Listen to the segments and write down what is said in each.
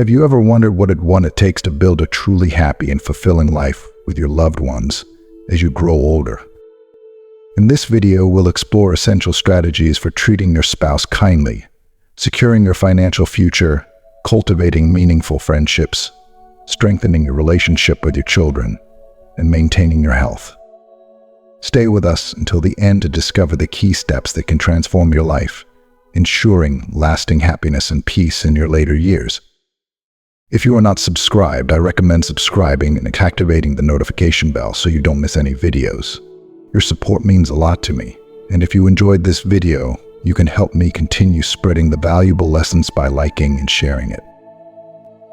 Have you ever wondered what it takes to build a truly happy and fulfilling life with your loved ones as you grow older? In this video, we'll explore essential strategies for treating your spouse kindly, securing your financial future, cultivating meaningful friendships, strengthening your relationship with your children, and maintaining your health. Stay with us until the end to discover the key steps that can transform your life, ensuring lasting happiness and peace in your later years. If you are not subscribed, I recommend subscribing and activating the notification bell so you don't miss any videos. Your support means a lot to me, and if you enjoyed this video, you can help me continue spreading the valuable lessons by liking and sharing it.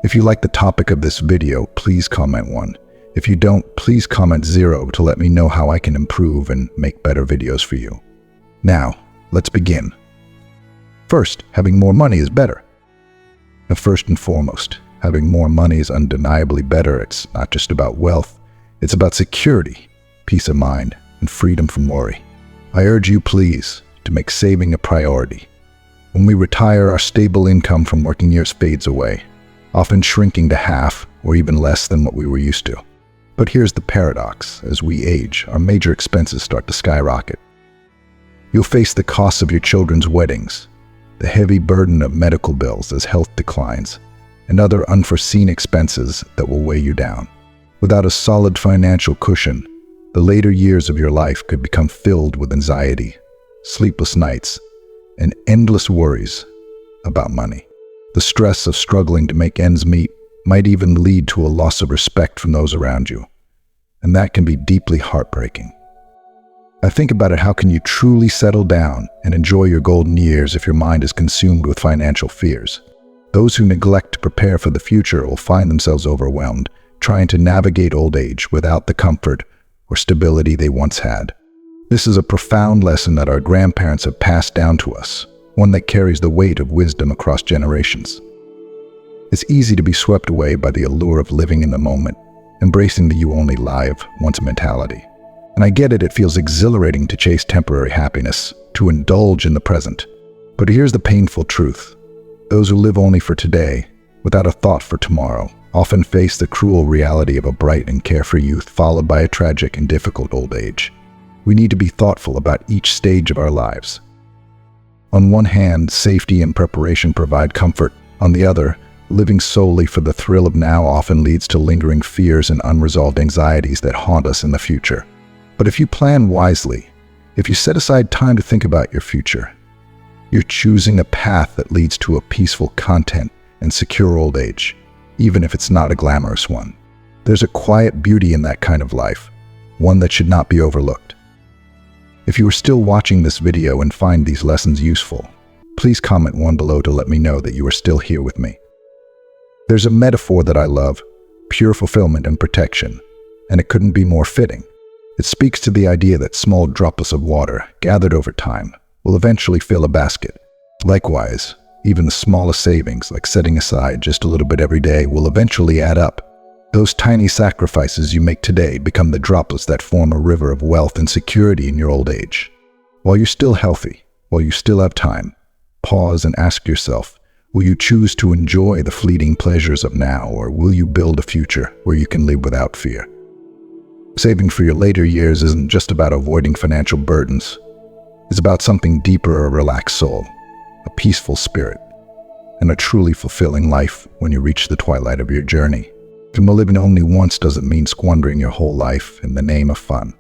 If you like the topic of this video, please comment 1. If you don't, please comment 0 to let me know how I can improve and make better videos for you. Now, let's begin. First, having more money is better. Now, first and foremost, having more money is undeniably better. It's not just about wealth, it's about security, peace of mind, and freedom from worry. I urge you, please, to make saving a priority. When we retire, our stable income from working years fades away, often shrinking to half or even less than what we were used to. But here's the paradox. As we age, our major expenses start to skyrocket. You'll face the costs of your children's weddings, the heavy burden of medical bills as health declines, and other unforeseen expenses that will weigh you down. Without a solid financial cushion, the later years of your life could become filled with anxiety, sleepless nights, and endless worries about money. The stress of struggling to make ends meet might even lead to a loss of respect from those around you, and that can be deeply heartbreaking. I think about it, how can you truly settle down and enjoy your golden years if your mind is consumed with financial fears? Those who neglect to prepare for the future will find themselves overwhelmed, trying to navigate old age without the comfort or stability they once had. This is a profound lesson that our grandparents have passed down to us, one that carries the weight of wisdom across generations. It's easy to be swept away by the allure of living in the moment, embracing the you only live once mentality. And I get it, it feels exhilarating to chase temporary happiness, to indulge in the present. But here's the painful truth. Those who live only for today, without a thought for tomorrow, often face the cruel reality of a bright and carefree youth followed by a tragic and difficult old age. We need to be thoughtful about each stage of our lives. On one hand, safety and preparation provide comfort. On the other, living solely for the thrill of now often leads to lingering fears and unresolved anxieties that haunt us in the future. But if you plan wisely, if you set aside time to think about your future, you're choosing a path that leads to a peaceful, content, and secure old age, even if it's not a glamorous one. There's a quiet beauty in that kind of life, one that should not be overlooked. If you are still watching this video and find these lessons useful, please comment 1 below to let me know that you are still here with me. There's a metaphor that I love, pure fulfillment and protection, and it couldn't be more fitting. It speaks to the idea that small droplets of water, gathered over time, will eventually fill a basket. Likewise, even the smallest savings, like setting aside just a little bit every day, will eventually add up. Those tiny sacrifices you make today become the droplets that form a river of wealth and security in your old age. While you're still healthy, while you still have time, pause and ask yourself, will you choose to enjoy the fleeting pleasures of now, or will you build a future where you can live without fear? Saving for your later years isn't just about avoiding financial burdens. It's about something deeper, a relaxed soul, a peaceful spirit, and a truly fulfilling life when you reach the twilight of your journey. And living only once doesn't mean squandering your whole life in the name of fun.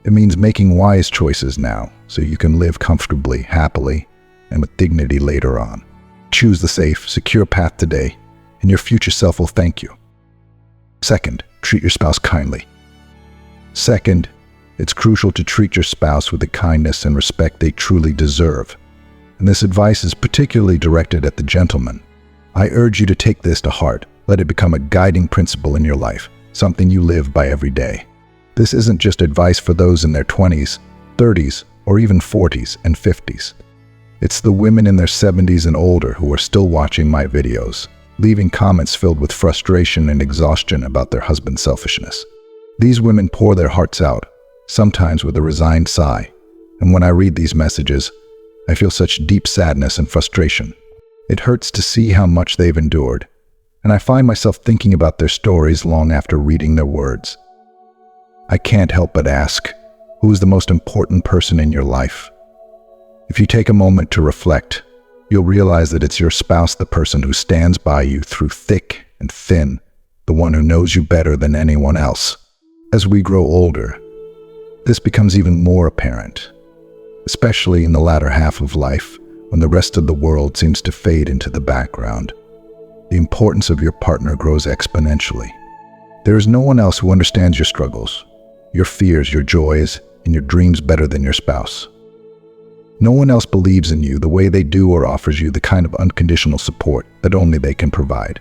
It means making wise choices now so you can live comfortably, happily, and with dignity later on. Choose the safe, secure path today, and your future self will thank you. Second, treat your spouse kindly. Second, it's crucial to treat your spouse with the kindness and respect they truly deserve. And this advice is particularly directed at the gentleman. I urge you to take this to heart. Let it become a guiding principle in your life, something you live by every day. This isn't just advice for those in their 20s, 30s, or even 40s and 50s. It's the women in their 70s and older who are still watching my videos, leaving comments filled with frustration and exhaustion about their husband's selfishness. These women pour their hearts out, sometimes with a resigned sigh, and when I read these messages, I feel such deep sadness and frustration. It hurts to see how much they've endured, and I find myself thinking about their stories long after reading their words. I can't help but ask, who is the most important person in your life? If you take a moment to reflect, you'll realize that it's your spouse, the person who stands by you through thick and thin, the one who knows you better than anyone else. As we grow older, this becomes even more apparent, especially in the latter half of life, when the rest of the world seems to fade into the background. The importance of your partner grows exponentially. There is no one else who understands your struggles, your fears, your joys, and your dreams better than your spouse. No one else believes in you the way they do or offers you the kind of unconditional support that only they can provide.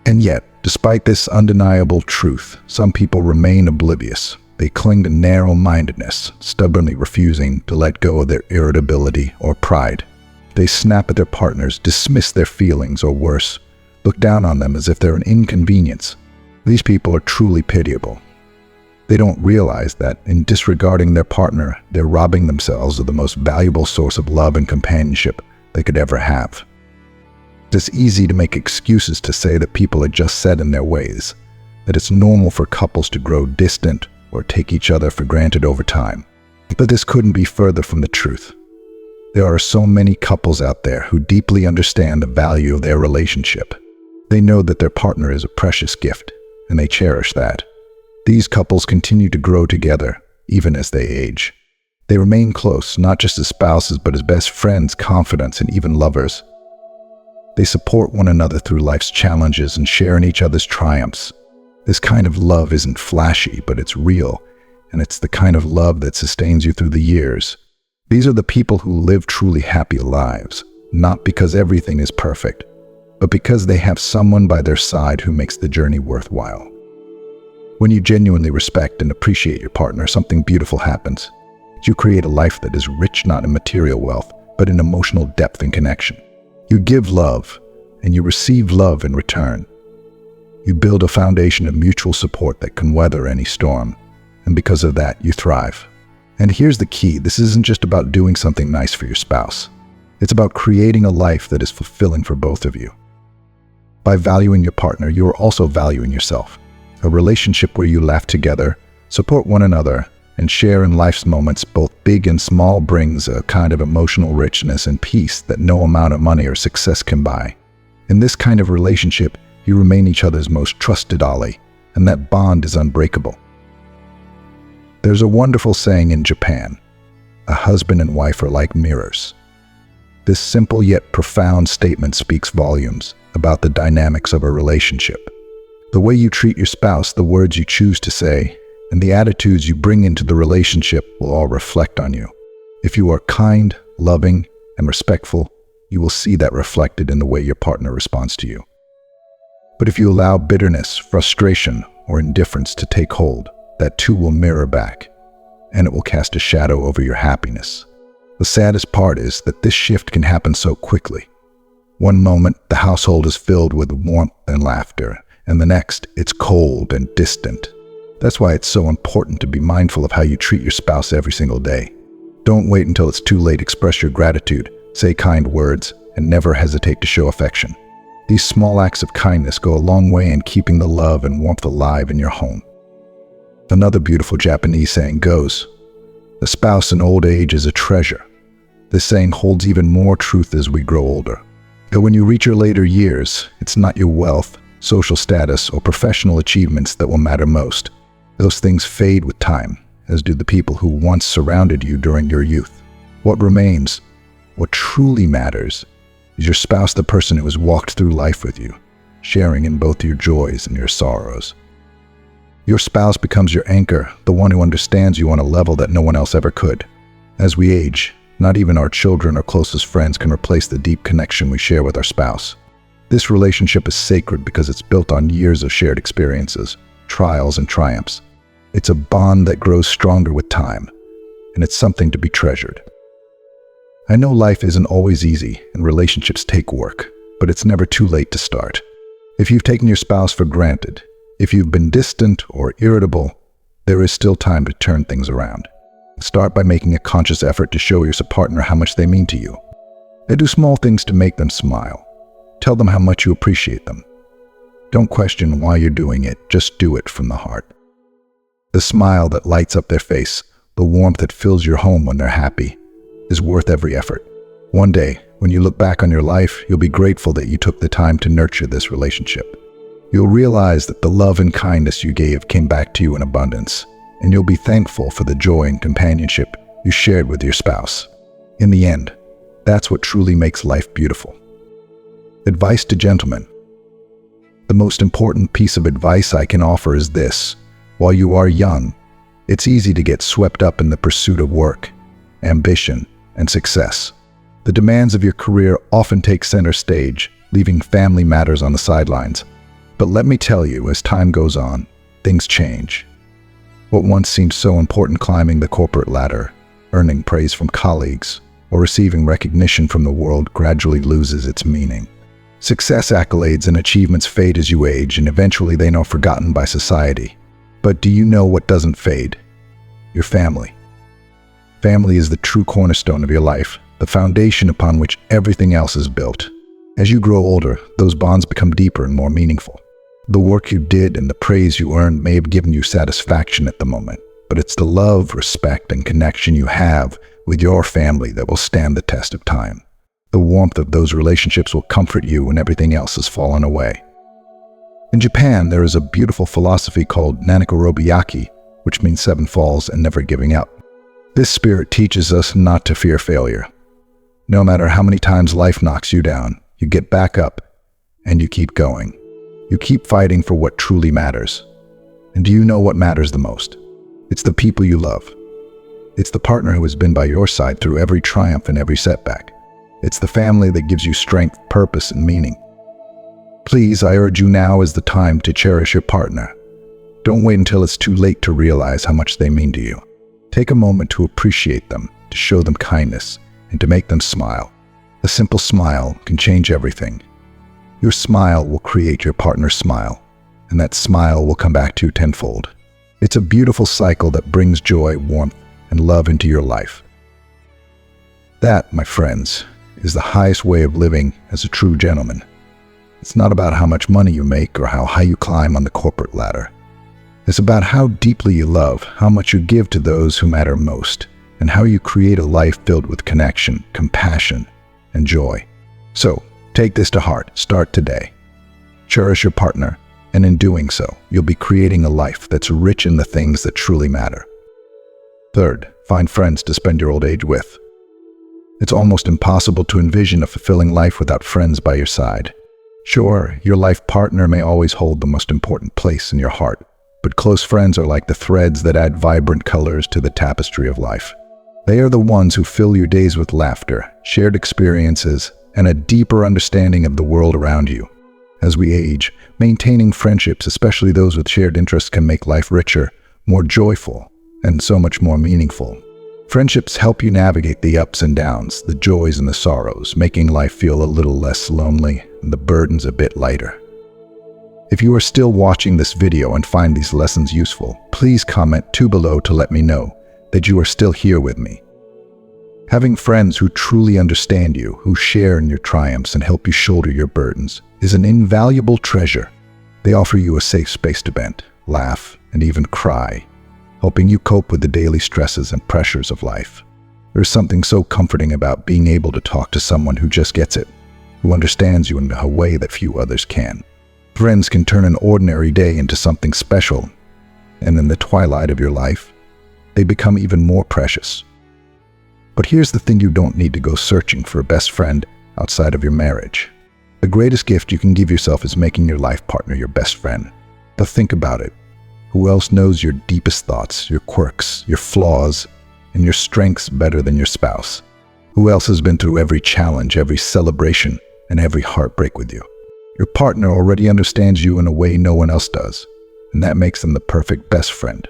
And yet, despite this undeniable truth, some people remain oblivious. They cling to narrow-mindedness, stubbornly refusing to let go of their irritability or pride. They snap at their partners, dismiss their feelings, or worse, look down on them as if they're an inconvenience. These people are truly pitiable. They don't realize that in disregarding their partner, they're robbing themselves of the most valuable source of love and companionship they could ever have. It's easy to make excuses to say that people are just set in their ways, that it's normal for couples to grow distant or take each other for granted over time. But this couldn't be further from the truth. There are so many couples out there who deeply understand the value of their relationship. They know that their partner is a precious gift, and they cherish that. These couples continue to grow together, even as they age. They remain close, not just as spouses, but as best friends, confidants, and even lovers. They support one another through life's challenges and share in each other's triumphs. This kind of love isn't flashy, but it's real, and it's the kind of love that sustains you through the years. These are the people who live truly happy lives, not because everything is perfect, but because they have someone by their side who makes the journey worthwhile. When you genuinely respect and appreciate your partner, something beautiful happens. You create a life that is rich not in material wealth, but in emotional depth and connection. You give love, and you receive love in return. You build a foundation of mutual support that can weather any storm, and because of that, you thrive. And here's the key: this isn't just about doing something nice for your spouse. It's about creating a life that is fulfilling for both of you. By valuing your partner, you are also valuing yourself. A relationship where you laugh together, support one another, and share in life's moments, both big and small, brings a kind of emotional richness and peace that no amount of money or success can buy. In this kind of relationship, you remain each other's most trusted ally, and that bond is unbreakable. There's a wonderful saying in Japan: a husband and wife are like mirrors. This simple yet profound statement speaks volumes about the dynamics of a relationship. The way you treat your spouse, the words you choose to say, and the attitudes you bring into the relationship will all reflect on you. If you are kind, loving, and respectful, you will see that reflected in the way your partner responds to you. But if you allow bitterness, frustration, or indifference to take hold, that too will mirror back, and it will cast a shadow over your happiness. The saddest part is that this shift can happen so quickly. One moment, the household is filled with warmth and laughter, and the next, it's cold and distant. That's why it's so important to be mindful of how you treat your spouse every single day. Don't wait until it's too late. Express your gratitude, say kind words, and never hesitate to show affection. These small acts of kindness go a long way in keeping the love and warmth alive in your home. Another beautiful Japanese saying goes, "The spouse in old age is a treasure." This saying holds even more truth as we grow older. But when you reach your later years, it's not your wealth, social status, or professional achievements that will matter most. Those things fade with time, as do the people who once surrounded you during your youth. What remains, what truly matters, is your spouse, the person who has walked through life with you, sharing in both your joys and your sorrows. Your spouse becomes your anchor, the one who understands you on a level that no one else ever could. As we age, not even our children or closest friends can replace the deep connection we share with our spouse. This relationship is sacred because it's built on years of shared experiences, trials, and triumphs. It's a bond that grows stronger with time, and it's something to be treasured. I know life isn't always easy and relationships take work, but it's never too late to start. If you've taken your spouse for granted, if you've been distant or irritable, there is still time to turn things around. Start by making a conscious effort to show your partner how much they mean to you. Do small things to make them smile. Tell them how much you appreciate them. Don't question why you're doing it, just do it from the heart. The smile that lights up their face, the warmth that fills your home when they're happy, is worth every effort. One day, when you look back on your life, you'll be grateful that you took the time to nurture this relationship. You'll realize that the love and kindness you gave came back to you in abundance, and you'll be thankful for the joy and companionship you shared with your spouse. In the end, that's what truly makes life beautiful. Advice to gentlemen. The most important piece of advice I can offer is this: while you are young, it's easy to get swept up in the pursuit of work, ambition, and success. The demands of your career often take center stage, leaving family matters on the sidelines. But let me tell you, as time goes on, things change. What once seemed so important, climbing the corporate ladder, earning praise from colleagues, or receiving recognition from the world, gradually loses its meaning. Success, accolades, and achievements fade as you age, and eventually they are forgotten by society. But do you know what doesn't fade? Your family. Family is the true cornerstone of your life, the foundation upon which everything else is built. As you grow older, those bonds become deeper and more meaningful. The work you did and the praise you earned may have given you satisfaction at the moment, but it's the love, respect, and connection you have with your family that will stand the test of time. The warmth of those relationships will comfort you when everything else has fallen away. In Japan, there is a beautiful philosophy called Nanakorobayaki, which means 7 falls and never giving up. This spirit teaches us not to fear failure. No matter how many times life knocks you down, you get back up and you keep going. You keep fighting for what truly matters. And do you know what matters the most? It's the people you love. It's the partner who has been by your side through every triumph and every setback. It's the family that gives you strength, purpose, and meaning. Please, I urge you, now is the time to cherish your partner. Don't wait until it's too late to realize how much they mean to you. Take a moment to appreciate them, to show them kindness, and to make them smile. A simple smile can change everything. Your smile will create your partner's smile, and that smile will come back to you tenfold. It's a beautiful cycle that brings joy, warmth, and love into your life. That, my friends, is the highest way of living as a true gentleman. It's not about how much money you make or how high you climb on the corporate ladder. It's about how deeply you love, how much you give to those who matter most, and how you create a life filled with connection, compassion, and joy. So, take this to heart. Start today. Cherish your partner, and in doing so, you'll be creating a life that's rich in the things that truly matter. Third, find friends to spend your old age with. It's almost impossible to envision a fulfilling life without friends by your side. Sure, your life partner may always hold the most important place in your heart, but close friends are like the threads that add vibrant colors to the tapestry of life. They are the ones who fill your days with laughter, shared experiences, and a deeper understanding of the world around you. As we age, maintaining friendships, especially those with shared interests, can make life richer, more joyful, and so much more meaningful. Friendships help you navigate the ups and downs, the joys and the sorrows, making life feel a little less lonely and the burdens a bit lighter. If you are still watching this video and find these lessons useful, please comment below to let me know that you are still here with me. Having friends who truly understand you, who share in your triumphs and help you shoulder your burdens, is an invaluable treasure. They offer you a safe space to vent, laugh, and even cry, helping you cope with the daily stresses and pressures of life. There's something so comforting about being able to talk to someone who just gets it, who understands you in a way that few others can. Friends can turn an ordinary day into something special, and in the twilight of your life, they become even more precious. But here's the thing: you don't need to go searching for a best friend outside of your marriage. The greatest gift you can give yourself is making your life partner your best friend. But think about it. Who else knows your deepest thoughts, your quirks, your flaws, and your strengths better than your spouse? Who else has been through every challenge, every celebration, and every heartbreak with you? Your partner already understands you in a way no one else does, and that makes them the perfect best friend.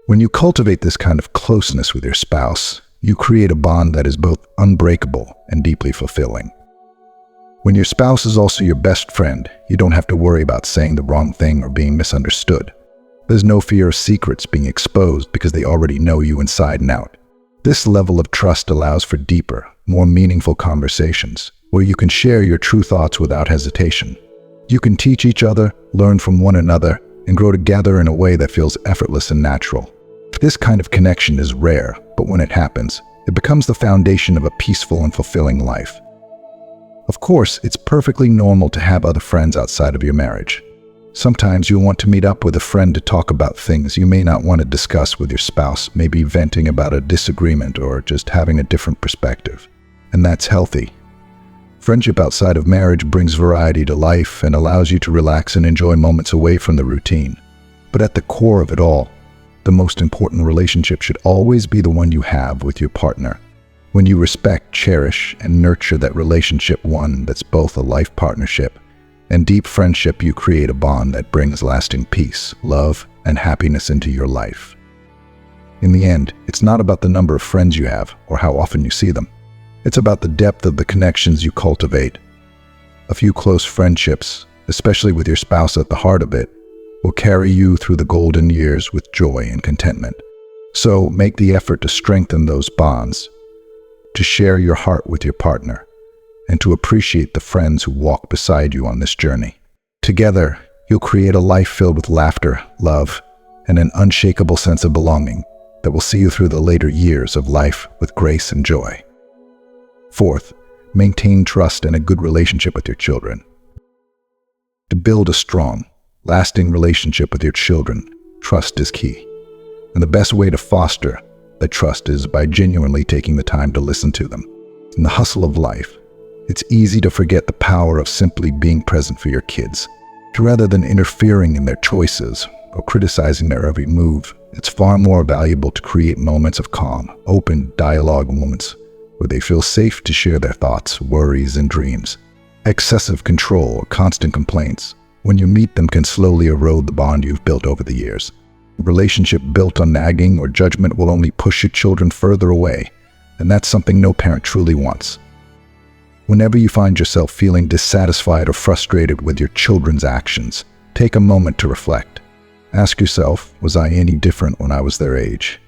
When you cultivate this kind of closeness with your spouse, you create a bond that is both unbreakable and deeply fulfilling. When your spouse is also your best friend, you don't have to worry about saying the wrong thing or being misunderstood. There's no fear of secrets being exposed because they already know you inside and out. This level of trust allows for deeper, more meaningful conversations, where you can share your true thoughts without hesitation. You can teach each other, learn from one another, and grow together in a way that feels effortless and natural. This kind of connection is rare, but when it happens, it becomes the foundation of a peaceful and fulfilling life. Of course, it's perfectly normal to have other friends outside of your marriage. Sometimes you'll want to meet up with a friend to talk about things you may not want to discuss with your spouse, maybe venting about a disagreement or just having a different perspective. And that's healthy. Friendship outside of marriage brings variety to life and allows you to relax and enjoy moments away from the routine. But at the core of it all, the most important relationship should always be the one you have with your partner. When you respect, cherish, and nurture that relationship, one that's both a life partnership and deep friendship, you create a bond that brings lasting peace, love, and happiness into your life. In the end, it's not about the number of friends you have or how often you see them. It's about the depth of the connections you cultivate. A few close friendships, especially with your spouse at the heart of it, will carry you through the golden years with joy and contentment. So make the effort to strengthen those bonds, to share your heart with your partner, and to appreciate the friends who walk beside you on this journey. Together, you'll create a life filled with laughter, love, and an unshakable sense of belonging that will see you through the later years of life with grace and joy. Fourth, maintain trust and a good relationship with your children. To build a strong, lasting relationship with your children, trust is key. And the best way to foster that trust is by genuinely taking the time to listen to them. In the hustle of life, it's easy to forget the power of simply being present for your kids. Rather than interfering in their choices or criticizing their every move, it's far more valuable to create moments of calm, open dialogue moments where they feel safe to share their thoughts, worries, and dreams. Excessive control or constant complaints, when you meet them, can slowly erode the bond you've built over the years. A relationship built on nagging or judgment will only push your children further away, and that's something no parent truly wants. Whenever you find yourself feeling dissatisfied or frustrated with your children's actions, take a moment to reflect. Ask yourself, was I any different when I was their age?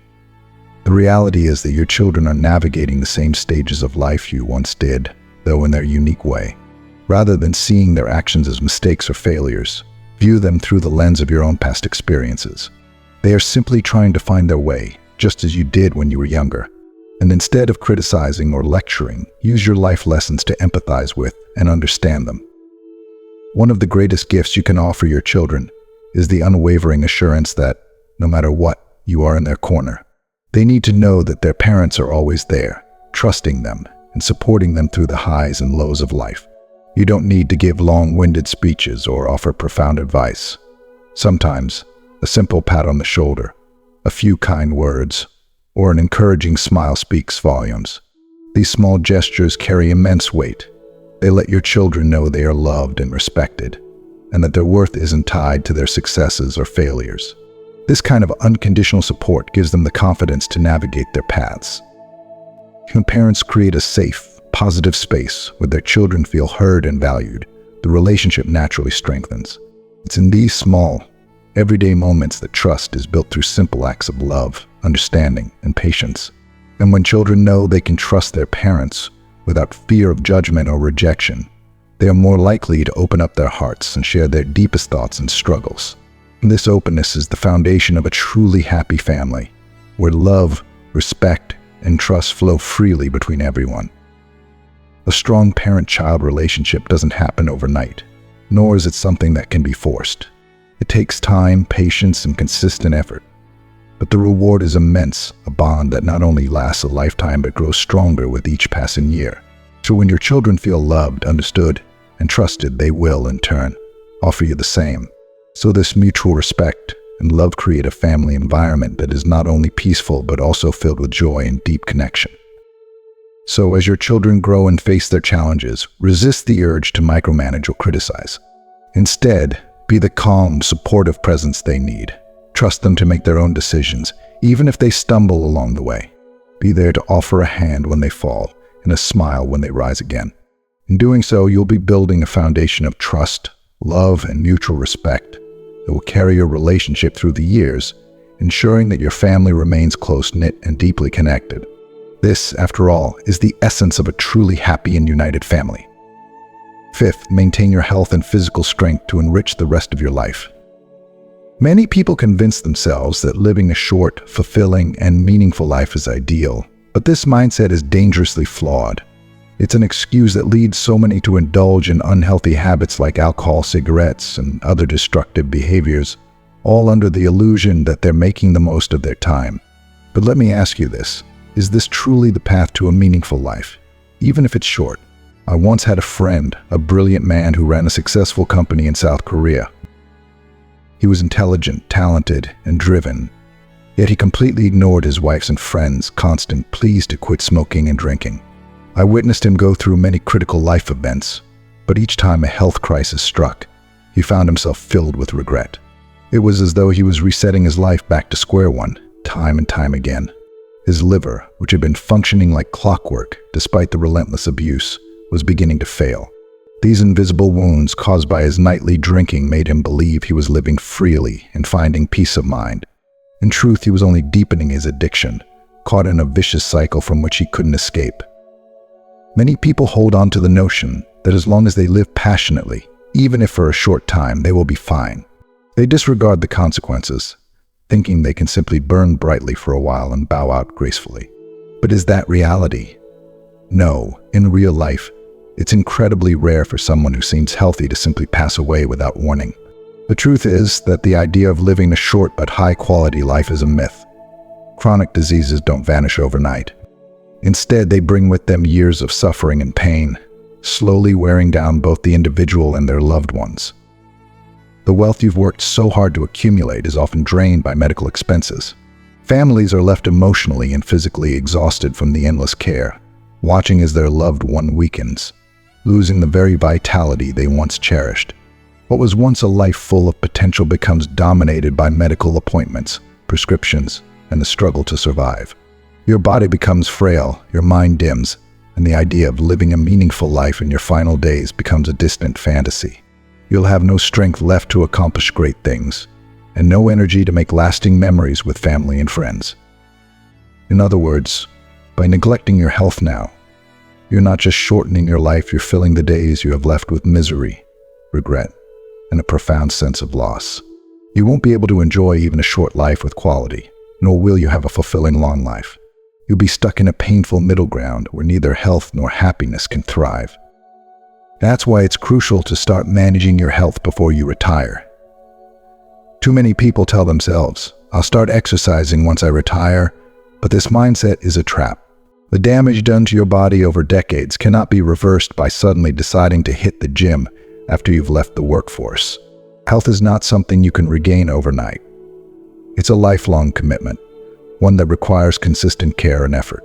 The reality is that your children are navigating the same stages of life you once did, though in their unique way. Rather than seeing their actions as mistakes or failures, view them through the lens of your own past experiences. They are simply trying to find their way, just as you did when you were younger. And instead of criticizing or lecturing, use your life lessons to empathize with and understand them. One of the greatest gifts you can offer your children is the unwavering assurance that, no matter what, you are in their corner. They need to know that their parents are always there, trusting them and supporting them through the highs and lows of life. You don't need to give long-winded speeches or offer profound advice. Sometimes, a simple pat on the shoulder, a few kind words, or an encouraging smile speaks volumes. These small gestures carry immense weight. They let your children know they are loved and respected, and that their worth isn't tied to their successes or failures. This kind of unconditional support gives them the confidence to navigate their paths. When parents create a safe, positive space where their children feel heard and valued, the relationship naturally strengthens. It's in these small, everyday moments that trust is built through simple acts of love, understanding, and patience. And when children know they can trust their parents without fear of judgment or rejection, they are more likely to open up their hearts and share their deepest thoughts and struggles. This openness is the foundation of a truly happy family, where love, respect, and trust flow freely between everyone. A strong parent-child relationship doesn't happen overnight, nor is it something that can be forced. It takes time, patience, and consistent effort. But the reward is immense, a bond that not only lasts a lifetime but grows stronger with each passing year. So when your children feel loved, understood, and trusted, they will, in turn, offer you the same. So this mutual respect and love create a family environment that is not only peaceful but also filled with joy and deep connection. So as your children grow and face their challenges, resist the urge to micromanage or criticize. Instead, be the calm, supportive presence they need. Trust them to make their own decisions, even if they stumble along the way. Be there to offer a hand when they fall and a smile when they rise again. In doing so, you'll be building a foundation of trust, love, and mutual respect that will carry your relationship through the years, ensuring that your family remains close-knit and deeply connected. This, after all, is the essence of a truly happy and united family. Fifth, maintain your health and physical strength to enrich the rest of your life. Many people convince themselves that living a short, fulfilling, and meaningful life is ideal, but this mindset is dangerously flawed. It's an excuse that leads so many to indulge in unhealthy habits like alcohol, cigarettes, and other destructive behaviors, all under the illusion that they're making the most of their time. But let me ask you this, is this truly the path to a meaningful life, even if it's short? I once had a friend, a brilliant man who ran a successful company in South Korea. He was intelligent, talented, and driven, yet he completely ignored his wife's and friends' constant pleas to quit smoking and drinking. I witnessed him go through many critical life events, but each time a health crisis struck, he found himself filled with regret. It was as though he was resetting his life back to square one, time and time again. His liver, which had been functioning like clockwork despite the relentless abuse, was beginning to fail. These invisible wounds caused by his nightly drinking made him believe he was living freely and finding peace of mind. In truth, he was only deepening his addiction, caught in a vicious cycle from which he couldn't escape. Many people hold on to the notion that as long as they live passionately, even if for a short time, they will be fine. They disregard the consequences, thinking they can simply burn brightly for a while and bow out gracefully. But is that reality? No, in real life, it's incredibly rare for someone who seems healthy to simply pass away without warning. The truth is that the idea of living a short but high-quality life is a myth. Chronic diseases don't vanish overnight. Instead, they bring with them years of suffering and pain, slowly wearing down both the individual and their loved ones. The wealth you've worked so hard to accumulate is often drained by medical expenses. Families are left emotionally and physically exhausted from the endless care, watching as their loved one weakens, losing the very vitality they once cherished. What was once a life full of potential becomes dominated by medical appointments, prescriptions, and the struggle to survive. Your body becomes frail, your mind dims, and the idea of living a meaningful life in your final days becomes a distant fantasy. You'll have no strength left to accomplish great things, and no energy to make lasting memories with family and friends. In other words, by neglecting your health now, you're not just shortening your life, you're filling the days you have left with misery, regret, and a profound sense of loss. You won't be able to enjoy even a short life with quality, nor will you have a fulfilling long life. You'll be stuck in a painful middle ground where neither health nor happiness can thrive. That's why it's crucial to start managing your health before you retire. Too many people tell themselves, I'll start exercising once I retire, but this mindset is a trap. The damage done to your body over decades cannot be reversed by suddenly deciding to hit the gym after you've left the workforce. Health is not something you can regain overnight. It's a lifelong commitment, one that requires consistent care and effort.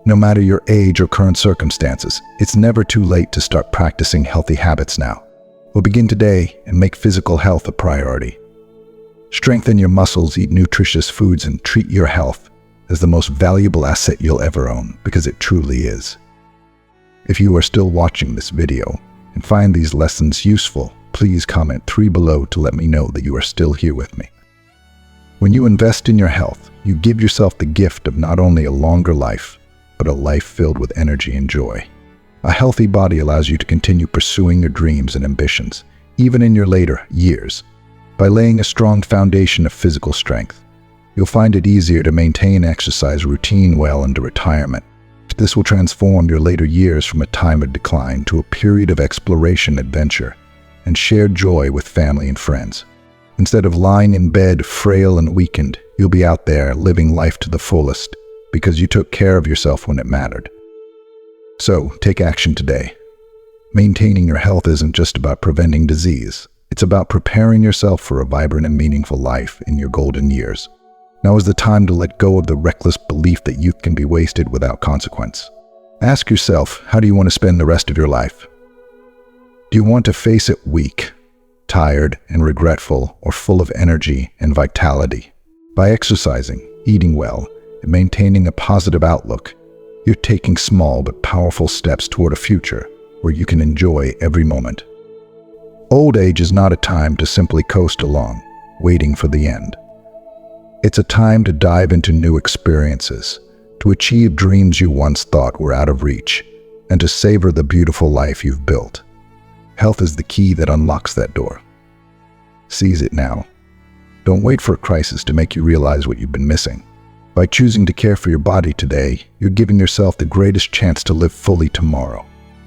No matter your age or current circumstances, it's never too late to start practicing healthy habits now. We'll begin today and make physical health a priority. Strengthen your muscles, eat nutritious foods, and treat your health as the most valuable asset you'll ever own, because it truly is. If you are still watching this video and find these lessons useful, please comment 3 below to let me know that you are still here with me. When you invest in your health, you give yourself the gift of not only a longer life, but a life filled with energy and joy. A healthy body allows you to continue pursuing your dreams and ambitions, even in your later years. By laying a strong foundation of physical strength, you'll find it easier to maintain exercise routine well into retirement. This will transform your later years from a time of decline to a period of exploration, adventure, and shared joy with family and friends. Instead of lying in bed, frail and weakened, you'll be out there living life to the fullest because you took care of yourself when it mattered. So, take action today. Maintaining your health isn't just about preventing disease. It's about preparing yourself for a vibrant and meaningful life in your golden years. Now is the time to let go of the reckless belief that youth can be wasted without consequence. Ask yourself, how do you want to spend the rest of your life? Do you want to face it weak, tired and regretful, or full of energy and vitality? By exercising, eating well, and maintaining a positive outlook, you're taking small but powerful steps toward a future where you can enjoy every moment. Old age is not a time to simply coast along, waiting for the end. It's a time to dive into new experiences, to achieve dreams you once thought were out of reach, and to savor the beautiful life you've built. Health is the key that unlocks that door. Seize it now. Don't wait for a crisis to make you realize what you've been missing. By choosing to care for your body today, you're giving yourself the greatest chance to live fully tomorrow.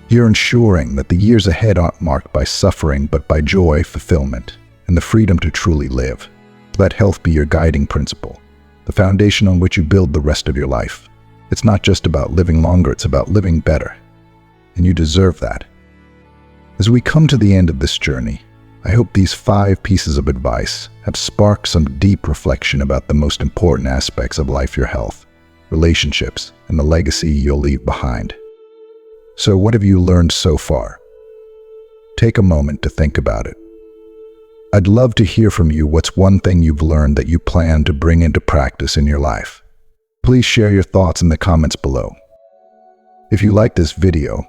You're ensuring that the years ahead aren't marked by suffering, but by joy, fulfillment, and the freedom to truly live. Let health be your guiding principle, the foundation on which you build the rest of your life. It's not just about living longer, it's about living better. And you deserve that. As we come to the end of this journey, I hope these 5 pieces of advice have sparked some deep reflection about the most important aspects of life: your health, relationships, and the legacy you'll leave behind. So what have you learned so far? Take a moment to think about it. I'd love to hear from you. What's one thing you've learned that you plan to bring into practice in your life? Please share your thoughts in the comments below. If you like this video,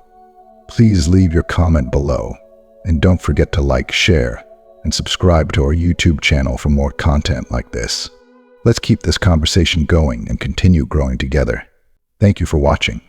please leave your comment below. And don't forget to like, share, and subscribe to our YouTube channel for more content like this. Let's keep this conversation going and continue growing together. Thank you for watching.